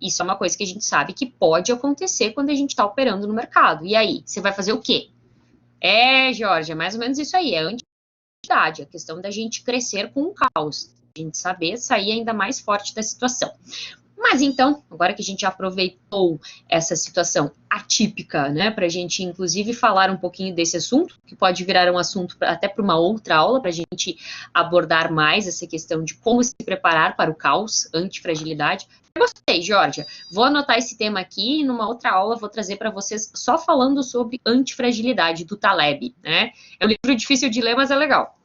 Isso é uma coisa que a gente sabe que pode acontecer quando a gente está operando no mercado. E aí, você vai fazer o quê? Jorge, é mais ou menos isso aí, é a questão da gente crescer com o caos, a gente saber sair ainda mais forte da situação. Mas então, agora que a gente aproveitou essa situação atípica, né, para a gente inclusive falar um pouquinho desse assunto, que pode virar um assunto até para uma outra aula, para a gente abordar mais essa questão de como se preparar para o caos, antifragilidade. Eu gostei, Georgia. Vou anotar esse tema aqui e numa outra aula vou trazer para vocês só falando sobre antifragilidade do Taleb, né? É um livro difícil de ler, mas é legal.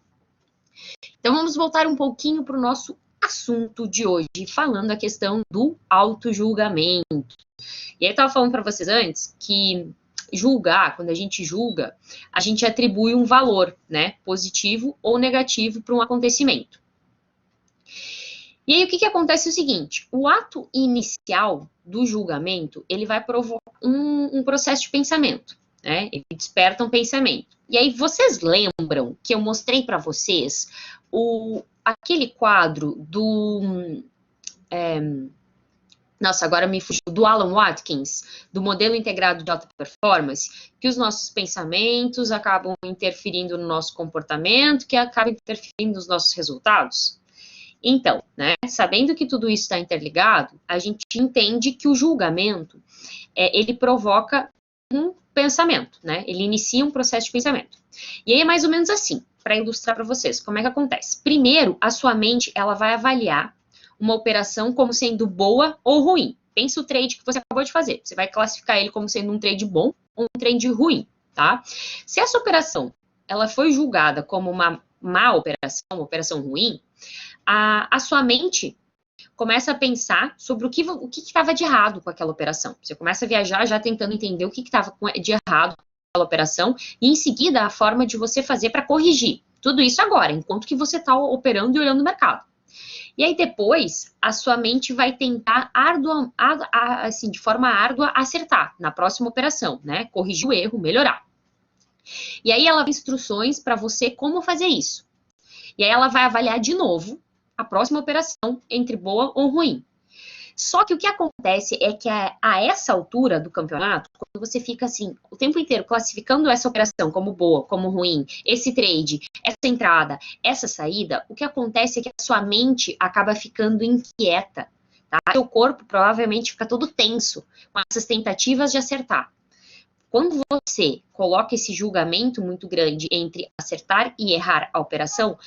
Então vamos voltar um pouquinho para o nosso assunto de hoje, falando a questão do autojulgamento. E aí eu estava falando para vocês antes que julgar, quando a gente julga, a gente atribui um valor, né, positivo ou negativo para um acontecimento. E aí o que acontece é o seguinte, o ato inicial do julgamento, ele vai provocar um processo de pensamento, né, ele desperta um pensamento. E aí vocês lembram que eu mostrei para vocês aquele quadro do... nossa, agora me fugiu, do Alan Watkins, do modelo integrado de alta performance, que os nossos pensamentos acabam interferindo no nosso comportamento, que acabam interferindo nos nossos resultados. Então, né, sabendo que tudo isso está interligado, a gente entende que o julgamento, ele provoca um pensamento, né, ele inicia um processo de pensamento. E aí é mais ou menos assim, para ilustrar para vocês, como é que acontece. Primeiro, a sua mente, ela vai avaliar uma operação como sendo boa ou ruim. Pensa o trade que você acabou de fazer. Você vai classificar ele como sendo um trade bom ou um trade ruim, tá? Se essa operação, ela foi julgada como uma má operação, uma operação ruim, a sua mente começa a pensar sobre o que estava de errado com aquela operação. Você começa a viajar já tentando entender o que estava de errado com aquela operação e, em seguida, a forma de você fazer para corrigir. Tudo isso agora, enquanto que você está operando e olhando o mercado. E aí depois, a sua mente vai tentar assim, de forma árdua acertar na próxima operação, né? Corrigir o erro, melhorar. E aí ela dá instruções para você como fazer isso. E aí ela vai avaliar de novo a próxima operação entre boa ou ruim. Só que o que acontece é que a essa altura do campeonato, quando você fica assim, o tempo inteiro classificando essa operação como boa, como ruim, esse trade, essa entrada, essa saída, o que acontece é que a sua mente acaba ficando inquieta, tá? Seu corpo provavelmente fica todo tenso com essas tentativas de acertar. Quando você coloca esse julgamento muito grande entre acertar e errar a operação,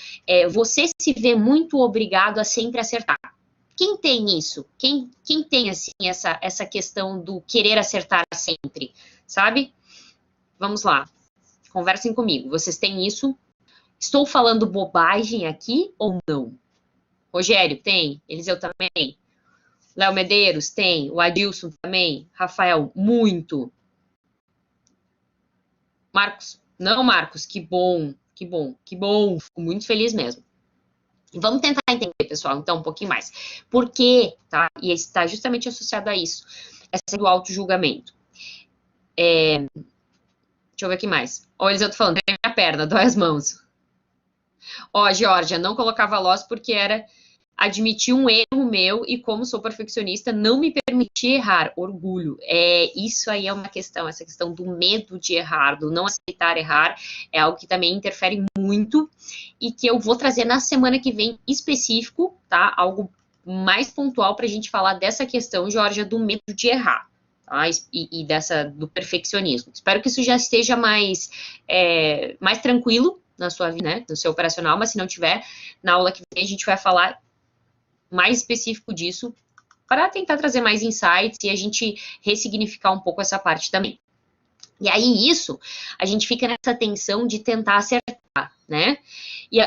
você se vê muito obrigado a sempre acertar. Quem tem isso? Quem tem, assim, essa questão do querer acertar sempre, sabe? Vamos lá, conversem comigo. Vocês têm isso? Estou falando bobagem aqui ou não? Rogério, tem? Eliseu também? Léo Medeiros, tem? O Adilson também? Rafael, muito. Marcos, não, Marcos, que bom, que bom, que bom. Fico muito feliz mesmo. Vamos tentar entender, pessoal, então, um pouquinho mais. Por quê, tá? E está justamente associado a isso, essa do auto-julgamento. Deixa eu ver aqui mais. Ó, Eliseu, eu tô falando, treme a perna, dói as mãos. Ó, Georgia, não colocava loss porque era admitir um erro meu e, como sou perfeccionista, não me permitir errar. Orgulho. Isso aí é uma questão, essa questão do medo de errar, do não aceitar errar, é algo que também interfere muito e que eu vou trazer na semana que vem específico, tá? Algo mais pontual para a gente falar dessa questão, Georgia, do medo de errar. Tá? E do perfeccionismo. Espero que isso já esteja mais tranquilo na sua vida, né? No seu operacional, mas se não tiver, na aula que vem a gente vai falar mais específico disso, para tentar trazer mais insights e a gente ressignificar um pouco essa parte também. E aí, a gente fica nessa tensão de tentar acertar, né? E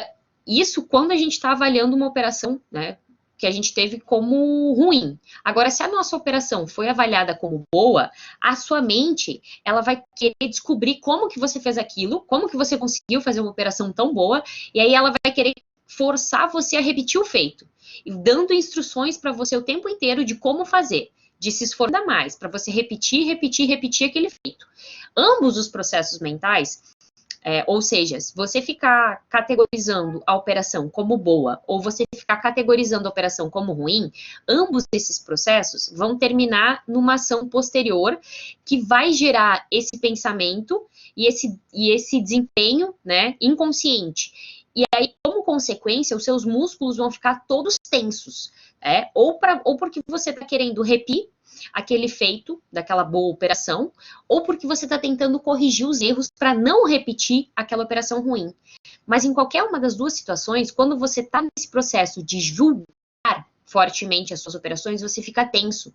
isso quando a gente está avaliando uma operação, né, que a gente teve como ruim. Agora, se a nossa operação foi avaliada como boa, a sua mente, ela vai querer descobrir como que você fez aquilo, como que você conseguiu fazer uma operação tão boa, e aí ela vai querer forçar você a repetir o feito, e dando instruções para você o tempo inteiro de como fazer, de se esforçar mais, para você repetir aquele feito. Ambos os processos mentais, Ou seja, se você ficar categorizando a operação como boa ou você ficar categorizando a operação como ruim, ambos esses processos vão terminar numa ação posterior que vai gerar esse pensamento e esse desempenho, né, inconsciente. E aí, como consequência, os seus músculos vão ficar todos tensos, ou porque você está querendo repetir aquele feito daquela boa operação, ou porque você está tentando corrigir os erros para não repetir aquela operação ruim. Mas em qualquer uma das duas situações, quando você está nesse processo de julgar fortemente as suas operações, você fica tenso.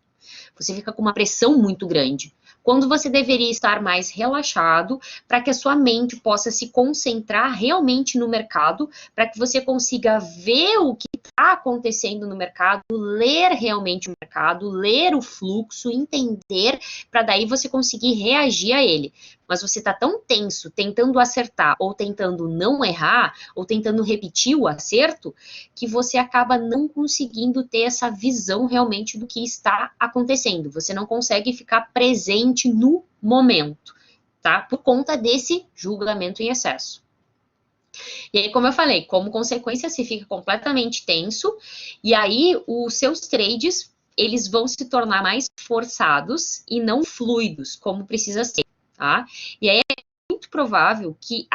Você fica com uma pressão muito grande. Quando você deveria estar mais relaxado, para que a sua mente possa se concentrar realmente no mercado, para que você consiga ver o que está acontecendo no mercado, ler realmente o mercado, ler o fluxo, entender, para daí você conseguir reagir a ele. Mas você está tão tenso, tentando acertar, ou tentando não errar, ou tentando repetir o acerto, que você acaba não conseguindo ter essa visão realmente do que está acontecendo. Você não consegue ficar presente no momento, tá? Por conta desse julgamento em excesso. E aí, como eu falei, como consequência, você fica completamente tenso, e aí os seus trades, eles vão se tornar mais forçados e não fluidos, como precisa ser, tá? E aí é muito provável que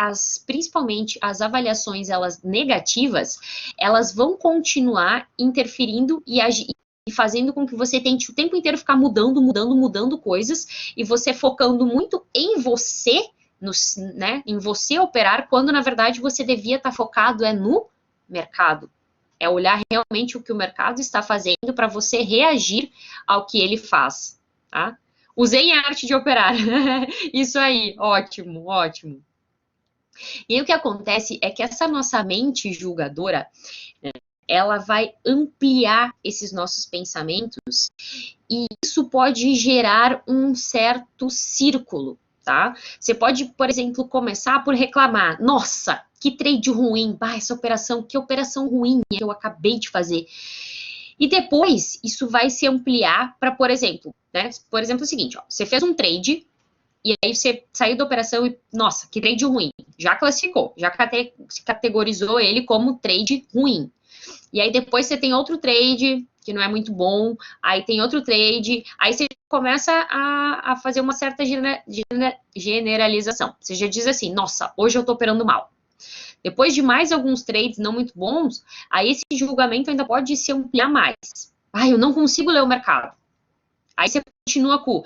principalmente as avaliações, elas negativas, elas vão continuar interferindo e fazendo com que você tente o tempo inteiro ficar mudando coisas, e você focando muito em você, né, em você operar, quando na verdade você devia estar focado no mercado. É olhar realmente o que o mercado está fazendo para você reagir ao que ele faz, tá? Usei a arte de operar. Isso aí, ótimo, ótimo. E aí o que acontece é que essa nossa mente julgadora, ela vai ampliar esses nossos pensamentos, e isso pode gerar um certo círculo, tá? Você pode, por exemplo, começar por reclamar: nossa, que trade ruim, essa operação, que operação ruim que eu acabei de fazer. E depois, isso vai se ampliar para, por exemplo, né? Por exemplo, é o seguinte, ó, você fez um trade, e aí você saiu da operação e, nossa, que trade ruim. Já classificou, já categorizou ele como trade ruim. E aí depois você tem outro trade que não é muito bom, aí tem outro trade, aí você começa a fazer uma certa generalização. Você já diz assim: nossa, hoje eu tô operando mal. Depois de mais alguns trades não muito bons, aí esse julgamento ainda pode se ampliar mais. Eu não consigo ler o mercado. Aí você continua com...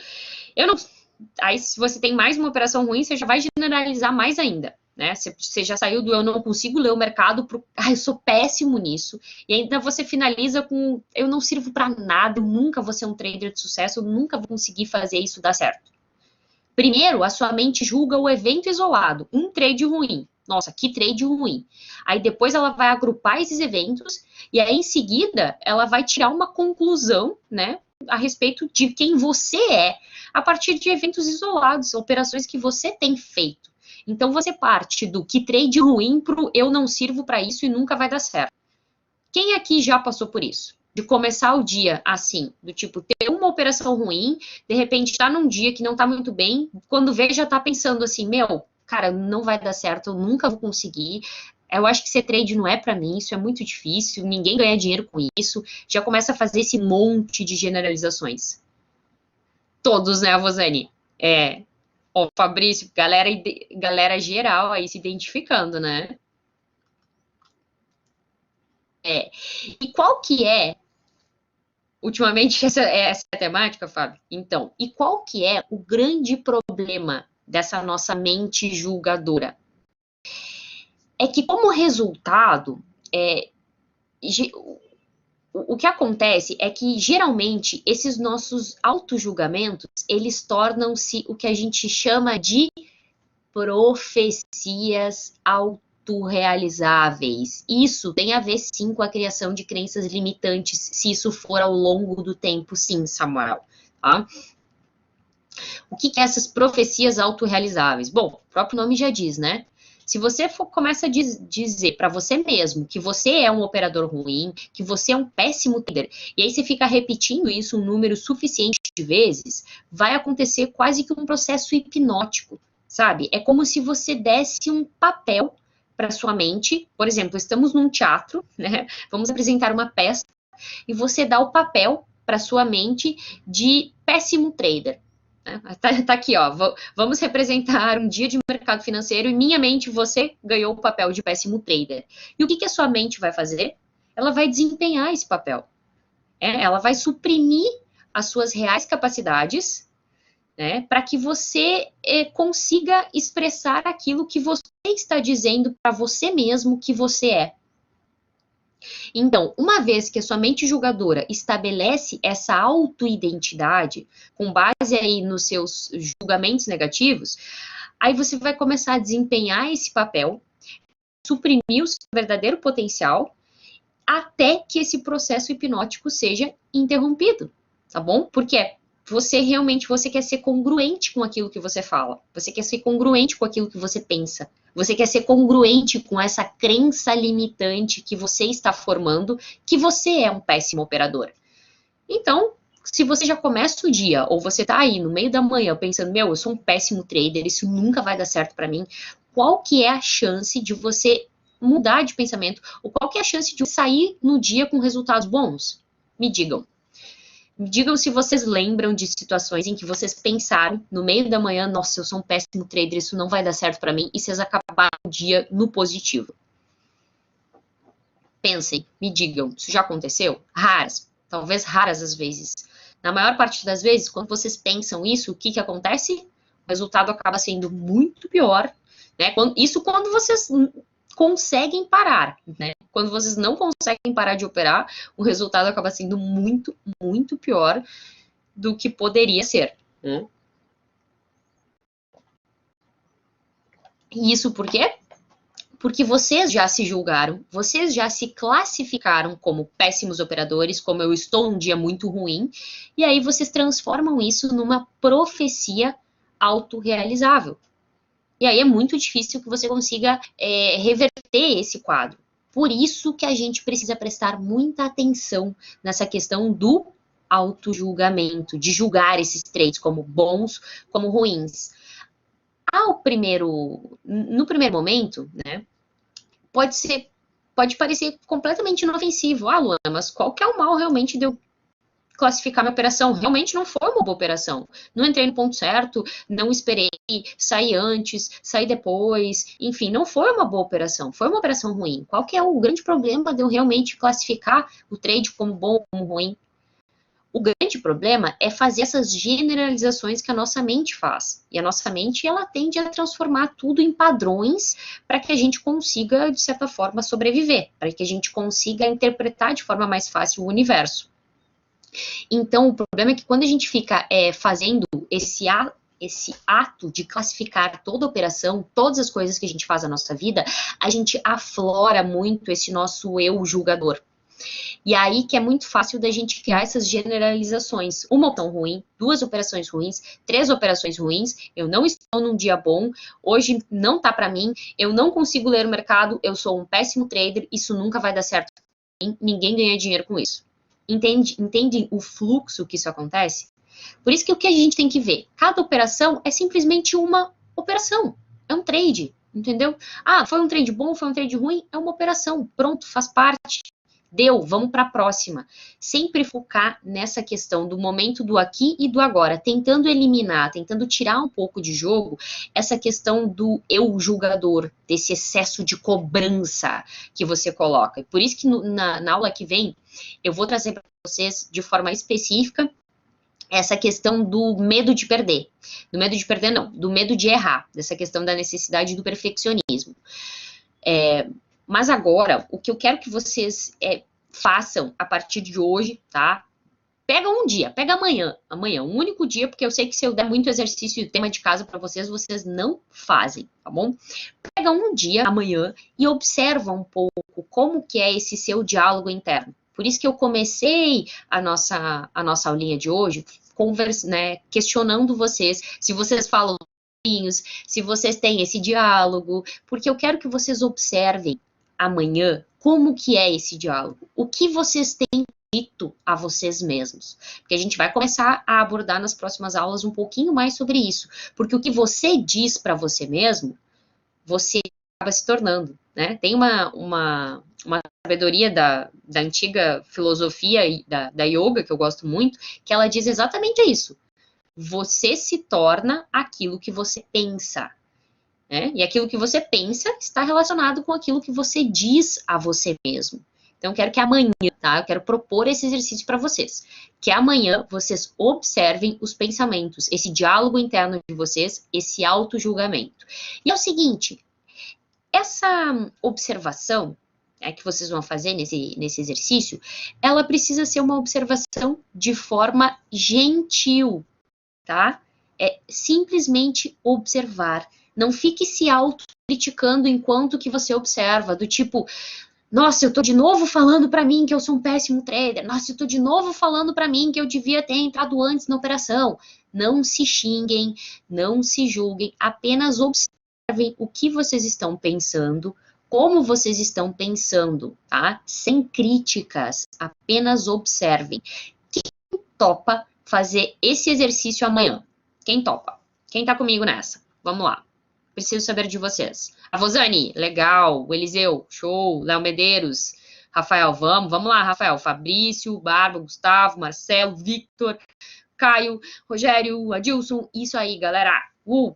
Aí se você tem mais uma operação ruim, você já vai generalizar mais ainda. Né? Você já saiu do eu não consigo ler o mercado pro eu sou péssimo nisso, e ainda você finaliza com eu não sirvo para nada, eu nunca vou ser um trader de sucesso, eu nunca vou conseguir fazer isso dar certo. Primeiro, a sua mente julga o evento isolado, um trade ruim. Nossa, que trade ruim. Aí depois ela vai agrupar esses eventos, e aí em seguida ela vai tirar uma conclusão, né, a respeito de quem você é, a partir de eventos isolados, operações que você tem feito. Então você parte do que trade ruim pro eu não sirvo para isso e nunca vai dar certo. Quem aqui já passou por isso? De começar o dia assim, do tipo, ter uma operação ruim, de repente tá num dia que não tá muito bem, quando vê já tá pensando assim, cara, não vai dar certo, eu nunca vou conseguir, eu acho que ser trade não é para mim, isso é muito difícil, ninguém ganha dinheiro com isso, já começa a fazer esse monte de generalizações. Todos, né, Vosane? Ó, Fabrício, galera geral aí se identificando, né? E qual que é, ultimamente, essa é a temática, Fábio? Então, e qual que é o grande problema dessa nossa mente julgadora? É que, como resultado, o que acontece é que, geralmente, esses nossos autojulgamentos, eles tornam-se o que a gente chama de profecias autorrealizáveis. Isso tem a ver, sim, com a criação de crenças limitantes, se isso for ao longo do tempo, sim, Samuel. Tá? O que é essas profecias autorrealizáveis? Bom, o próprio nome já diz, né? Se você começa a dizer para você mesmo que você é um operador ruim, que você é um péssimo trader, e aí você fica repetindo isso um número suficiente de vezes, vai acontecer quase que um processo hipnótico, sabe? É como se você desse um papel para sua mente. Por exemplo, estamos num teatro, né? Vamos apresentar uma peça e você dá o papel para sua mente de péssimo trader. Tá aqui, ó. Vamos representar um dia de mercado financeiro e minha mente, você ganhou o papel de péssimo trader. E o que a sua mente vai fazer? Ela vai desempenhar esse papel. Ela vai suprimir as suas reais capacidades, né, para que você consiga expressar aquilo que você está dizendo para você mesmo que você é. Então, uma vez que a sua mente julgadora estabelece essa autoidentidade, com base aí nos seus julgamentos negativos, aí você vai começar a desempenhar esse papel, suprimir o seu verdadeiro potencial, até que esse processo hipnótico seja interrompido, tá bom? Porque você realmente, você quer ser congruente com aquilo que você fala, você quer ser congruente com aquilo que você pensa, você quer ser congruente com essa crença limitante que você está formando, que você é um péssimo operador. Então, se você já começa o dia, ou você tá aí no meio da manhã pensando, meu, eu sou um péssimo trader, isso nunca vai dar certo para mim, qual que é a chance de você mudar de pensamento, ou qual que é a chance de sair no dia com resultados bons? Me digam. Me digam se vocês lembram de situações em que vocês pensaram no meio da manhã, nossa, eu sou um péssimo trader, isso não vai dar certo para mim, e vocês acabaram o dia no positivo. Pensem, me digam, isso já aconteceu? Raras, talvez raras às vezes. Na maior parte das vezes, quando vocês pensam isso, o que acontece? O resultado acaba sendo muito pior, né? Isso quando vocês conseguem parar, né? Quando vocês não conseguem parar de operar, o resultado acaba sendo muito, muito pior do que poderia ser. Né? E isso por quê? Porque vocês já se julgaram, vocês já se classificaram como péssimos operadores, como eu estou num dia muito ruim, e aí vocês transformam isso numa profecia autorrealizável. E aí é muito difícil que você consiga reverter esse quadro. Por isso que a gente precisa prestar muita atenção nessa questão do autojulgamento, de julgar esses traits como bons, como ruins. No primeiro momento, né, pode parecer completamente inofensivo. Ah, Luana, mas qual que é o mal realmente de eu classificar minha operação? Realmente não foi uma boa operação. Não entrei no ponto certo, não esperei, saí antes, saí depois. Enfim, não foi uma boa operação. Foi uma operação ruim. Qual que é o grande problema de eu realmente classificar o trade como bom ou como ruim? O grande problema é fazer essas generalizações que a nossa mente faz. E a nossa mente, ela tende a transformar tudo em padrões para que a gente consiga, de certa forma, sobreviver, para que a gente consiga interpretar de forma mais fácil o universo. Então, o problema é que quando a gente fica fazendo esse ato de classificar toda a operação, todas as coisas que a gente faz na nossa vida, a gente aflora muito esse nosso eu julgador. E aí que é muito fácil da gente criar essas generalizações. Uma operação ruim, 2 operações ruins, 3 operações ruins, eu não estou num dia bom, hoje não tá para mim, eu não consigo ler o mercado, eu sou um péssimo trader, isso nunca vai dar certo. Ninguém ganha dinheiro com isso. Entendem o fluxo que isso acontece? Por isso que o que a gente tem que ver, cada operação é simplesmente uma operação, é um trade, entendeu? Ah, foi um trade bom, foi um trade ruim, é uma operação, pronto, faz parte. Deu, vamos para a próxima. Sempre focar nessa questão do momento do aqui e do agora, tentando eliminar, tentando tirar um pouco de jogo essa questão do eu julgador, desse excesso de cobrança que você coloca. Por isso que na aula que vem, eu vou trazer para vocês de forma específica essa questão do medo de perder. Do medo de perder, não, do medo de errar, dessa questão da necessidade do perfeccionismo. Mas agora, o que eu quero que vocês façam a partir de hoje, tá? Pega um dia, pega amanhã, um único dia, porque eu sei que se eu der muito exercício e tema de casa para vocês, vocês não fazem, tá bom? Pega um dia, amanhã, e observa um pouco como que é esse seu diálogo interno. Por isso que eu comecei a nossa aulinha de hoje, questionando vocês, se vocês falam se vocês têm esse diálogo, porque eu quero que vocês observem amanhã como que é esse diálogo, o que vocês têm dito a vocês mesmos. Porque a gente vai começar a abordar nas próximas aulas um pouquinho mais sobre isso. Porque o que você diz para você mesmo, você acaba se tornando, né? Tem uma sabedoria da antiga filosofia e da yoga, que eu gosto muito, que ela diz exatamente isso. Você se torna aquilo que você pensa. Né? E aquilo que você pensa está relacionado com aquilo que você diz a você mesmo. Então, eu quero que amanhã, tá? Eu quero propor esse exercício para vocês. Que amanhã vocês observem os pensamentos, esse diálogo interno de vocês, esse auto-julgamento. E é o seguinte, essa observação que vocês vão fazer nesse exercício, ela precisa ser uma observação de forma gentil, tá? É simplesmente observar. Não fique se auto-criticando enquanto que você observa, do tipo, nossa, eu tô de novo falando para mim que eu sou um péssimo trader, nossa, eu tô de novo falando para mim que eu devia ter entrado antes na operação. Não se xinguem, não se julguem, apenas observem o que vocês estão pensando, como vocês estão pensando, tá? Sem críticas, apenas observem. Quem topa fazer esse exercício amanhã? Quem topa? Quem tá comigo nessa? Vamos lá. Preciso saber de vocês. A Vosane, legal. O Eliseu, show. Léo Medeiros. Rafael, vamos lá, Rafael. Fabrício, Barba, Gustavo, Marcelo, Victor, Caio, Rogério, Adilson. Isso aí, galera.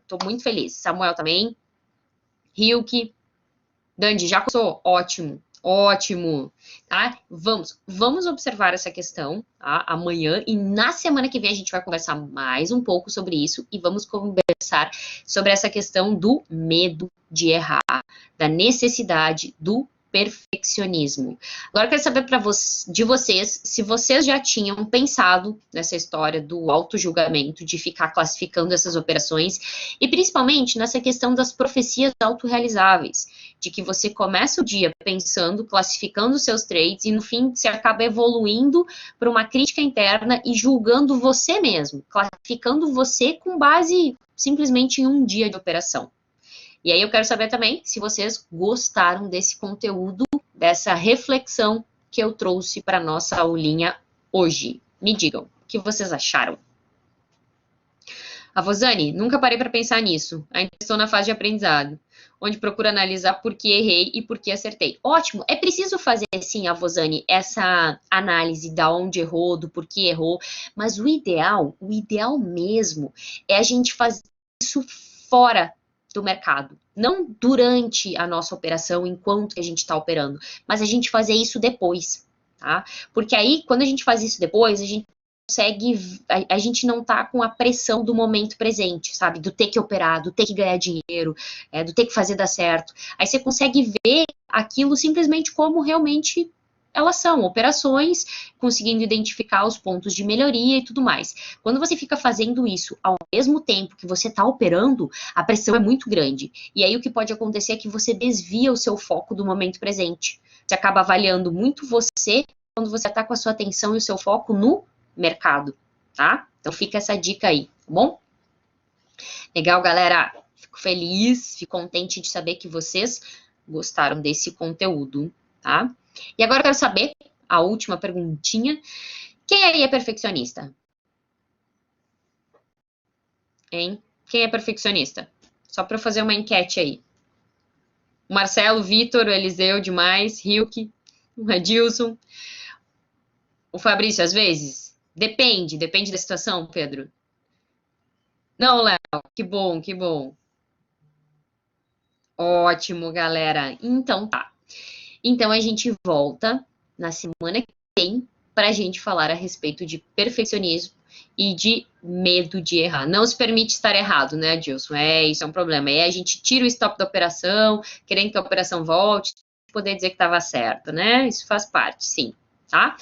Tô muito feliz. Samuel também. Hilke. Dandy, já começou? Ótimo. Ótimo, tá? Vamos observar essa questão, tá? Amanhã e na semana que vem a gente vai conversar mais um pouco sobre isso e vamos conversar sobre essa questão do medo de errar, da necessidade do perfeccionismo. Agora eu quero saber de vocês se vocês já tinham pensado nessa história do auto-julgamento, de ficar classificando essas operações e principalmente nessa questão das profecias autorrealizáveis, de que você começa o dia pensando, classificando seus trades e no fim você acaba evoluindo para uma crítica interna e julgando você mesmo, classificando você com base simplesmente em um dia de operação. E aí eu quero saber também se vocês gostaram desse conteúdo, dessa reflexão que eu trouxe para nossa aulinha hoje. Me digam, o que vocês acharam? A Vosane, nunca parei para pensar nisso. Ainda estou na fase de aprendizado, onde procuro analisar por que errei e por que acertei. Ótimo, é preciso fazer sim, a Vosane, essa análise da onde errou, do porquê errou, mas o ideal mesmo é a gente fazer isso fora do mercado, não durante a nossa operação, enquanto a gente está operando, mas a gente fazer isso depois, tá? Porque aí, quando a gente faz isso depois, a gente consegue, a gente não tá com a pressão do momento presente, sabe? Do ter que operar, do ter que ganhar dinheiro, do ter que fazer dar certo. Aí você consegue ver aquilo simplesmente como realmente elas são, operações, conseguindo identificar os pontos de melhoria e tudo mais. Quando você fica fazendo isso ao mesmo tempo que você está operando, a pressão é muito grande. E aí o que pode acontecer é que você desvia o seu foco do momento presente. Você acaba avaliando muito você quando você está com a sua atenção e o seu foco no mercado, tá? Então fica essa dica aí, tá bom? Legal, galera. Fico feliz, fico contente de saber que vocês gostaram desse conteúdo, tá? E agora eu quero saber, a última perguntinha, quem aí é perfeccionista? Hein? Quem é perfeccionista? Só para eu fazer uma enquete aí. O Marcelo, Vitor, o Eliseu, demais, Hilke, o Adilson, o Fabrício, às vezes? Depende da situação, Pedro. Não, Léo, que bom, que bom. Ótimo, galera. Então tá. Então a gente volta na semana que vem para a gente falar a respeito de perfeccionismo e de medo de errar. Não se permite estar errado, né, Adilson? Isso é um problema. A gente tira o stop da operação, querendo que a operação volte, poder dizer que estava certo, né? Isso faz parte, sim, tá?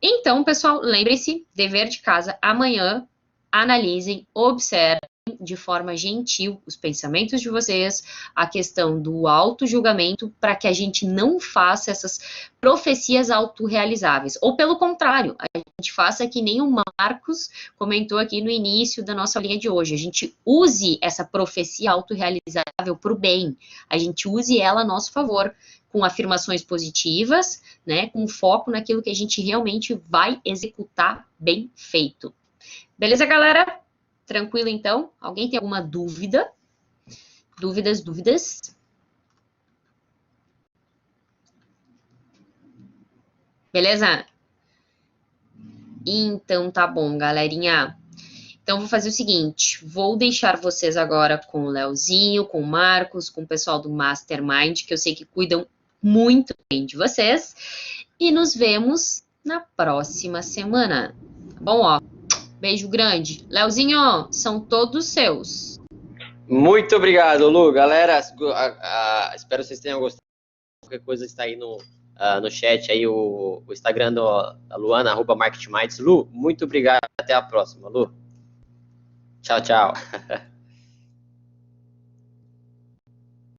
Então, pessoal, lembrem-se, dever de casa amanhã, analisem, observem de forma gentil os pensamentos de vocês, a questão do auto-julgamento, para que a gente não faça essas profecias autorrealizáveis. Ou pelo contrário, a gente faça que nem o Marcos comentou aqui no início da nossa linha de hoje. A gente use essa profecia autorrealizável para o bem. A gente use ela a nosso favor, com afirmações positivas, né, com foco naquilo que a gente realmente vai executar bem feito. Beleza, galera? Tranquilo, então? Alguém tem alguma dúvida? Dúvidas? Beleza? Então tá bom, galerinha. Então vou fazer o seguinte, vou deixar vocês agora com o Leozinho, com o Marcos, com o pessoal do Mastermind, que eu sei que cuidam muito bem de vocês, e nos vemos na próxima semana. Tá bom, ó? Beijo grande. Leozinho, são todos seus. Muito obrigado, Lu. Galera, espero que vocês tenham gostado. Qualquer coisa está aí no chat, aí o Instagram da Luana, @marketingminds. Lu, muito obrigado. Até a próxima, Lu. Tchau, tchau.